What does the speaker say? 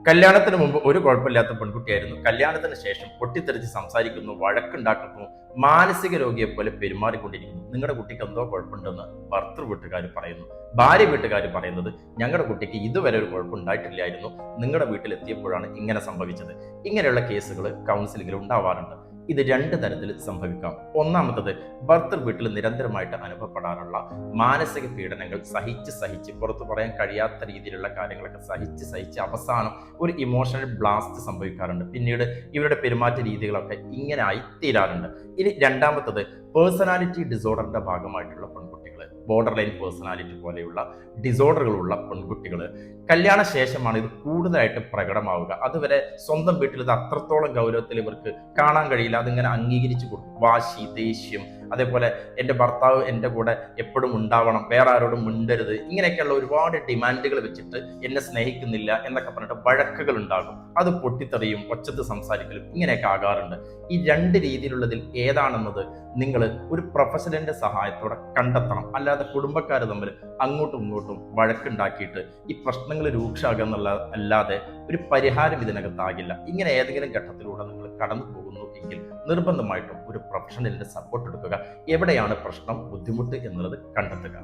കല്യാണത്തിന് മുമ്പ് ഒരു കുഴപ്പമില്ലാത്ത പെൺകുട്ടിയായിരുന്നു. കല്യാണത്തിന് ശേഷം പൊട്ടിത്തെറിച്ച് സംസാരിക്കുന്നു, വഴക്കുണ്ടാക്കുന്നു, മാനസിക രോഗിയെ പോലെ പെരുമാറിക്കൊണ്ടിരിക്കുന്നു. നിങ്ങളുടെ കുട്ടിക്ക് എന്തോ കുഴപ്പമുണ്ടെന്ന് ഭർത്തൃ വീട്ടുകാർ പറയുന്നു. ഭാര്യ വീട്ടുകാർ പറയുന്നത് ഞങ്ങളുടെ കുട്ടിക്ക് ഇതുവരെ ഒരു കുഴപ്പമുണ്ടായിട്ടില്ലായിരുന്നു, നിങ്ങളുടെ വീട്ടിലെത്തിയപ്പോഴാണ് ഇങ്ങനെ സംഭവിച്ചത്. ഇങ്ങനെയുള്ള കേസുകൾ കൗൺസിലിംഗിൽ ഉണ്ടാവാറുണ്ട്. ഇത് രണ്ട് തരത്തിൽ സംഭവിക്കാം. ഒന്നാമത്തത്, ഭർത്തൃ വീട്ടിൽ നിരന്തരമായിട്ട് അനുഭവപ്പെടാറുള്ള മാനസിക പീഡനങ്ങൾ സഹിച്ച് പുറത്തു പറയാൻ കഴിയാത്ത രീതിയിലുള്ള കാര്യങ്ങളൊക്കെ സഹിച്ച് അവസാനം ഒരു ഇമോഷണൽ ബ്ലാസ്റ്റ് സംഭവിക്കാറുണ്ട്. പിന്നീട് ഇവരുടെ പെരുമാറ്റ രീതികളൊക്കെ ഇങ്ങനെ ആയി തീരാറുണ്ട്. ഇനി രണ്ടാമത്തത്, പേഴ്സണാലിറ്റി ഡിസോർഡറിന്റെ ഭാഗമായിട്ടുള്ള പെൺകുട്ടികൾ, ബോർഡർ ലൈൻ പേഴ്സണാലിറ്റി പോലെയുള്ള ഡിസോർഡറുകളുള്ള പെൺകുട്ടികൾ കല്യാണ ശേഷമാണ് ഇത് കൂടുതലായിട്ട് പ്രകടമാവുക. അതുവരെ സ്വന്തം വീട്ടിൽ ഇത് അത്രത്തോളം ഗൗരവത്തിൽ ഇവർക്ക് കാണാൻ കഴിയില്ല. അതിങ്ങനെ അംഗീകരിച്ചു കൊടുക്കും. വാശി, ദേഷ്യം, അതേപോലെ എൻ്റെ ഭർത്താവ് എൻ്റെ കൂടെ എപ്പോഴും ഉണ്ടാവണം, വേറെ ആരോടും മിണ്ടരുത്, ഇങ്ങനെയൊക്കെയുള്ള ഒരുപാട് ഡിമാൻഡുകൾ വെച്ചിട്ട് എന്നെ സ്നേഹിക്കുന്നില്ല എന്നൊക്കെ പറഞ്ഞിട്ട് വഴക്കുകൾ ഉണ്ടാകും. അത് പൊട്ടിത്തെറിയും, ഒച്ചത്ത് സംസാരിക്കലും ഇങ്ങനെയൊക്കെ ആകാറുണ്ട്. ഈ രണ്ട് രീതിയിലുള്ളതിൽ ഏതാണെന്നത് നിങ്ങൾ ഒരു പ്രൊഫഷണലിന്റെ സഹായത്തോടെ കണ്ടെത്തണം. അല്ലാതെ കുടുംബക്കാർ തമ്മിൽ അങ്ങോട്ടും ഇങ്ങോട്ടും വഴക്കുണ്ടാക്കിയിട്ട് ഈ പ്രശ്നങ്ങൾ രൂക്ഷമാകുക അല്ലാതെ ഒരു പരിഹാരം ഇതിനകത്താകില്ല. ഇങ്ങനെ ഏതെങ്കിലും ഘട്ടത്തിലൂടെ നിങ്ങൾ കടന്നു പോകുന്നു എങ്കിൽ നിർബന്ധമായിട്ടും ഒരു പ്രൊഫഷണലിന്റെ സപ്പോർട്ട് എടുക്കുക. എവിടെയാണ് പ്രശ്നം, ബുദ്ധിമുട്ട് എന്നുള്ളത് കണ്ടെത്തുക.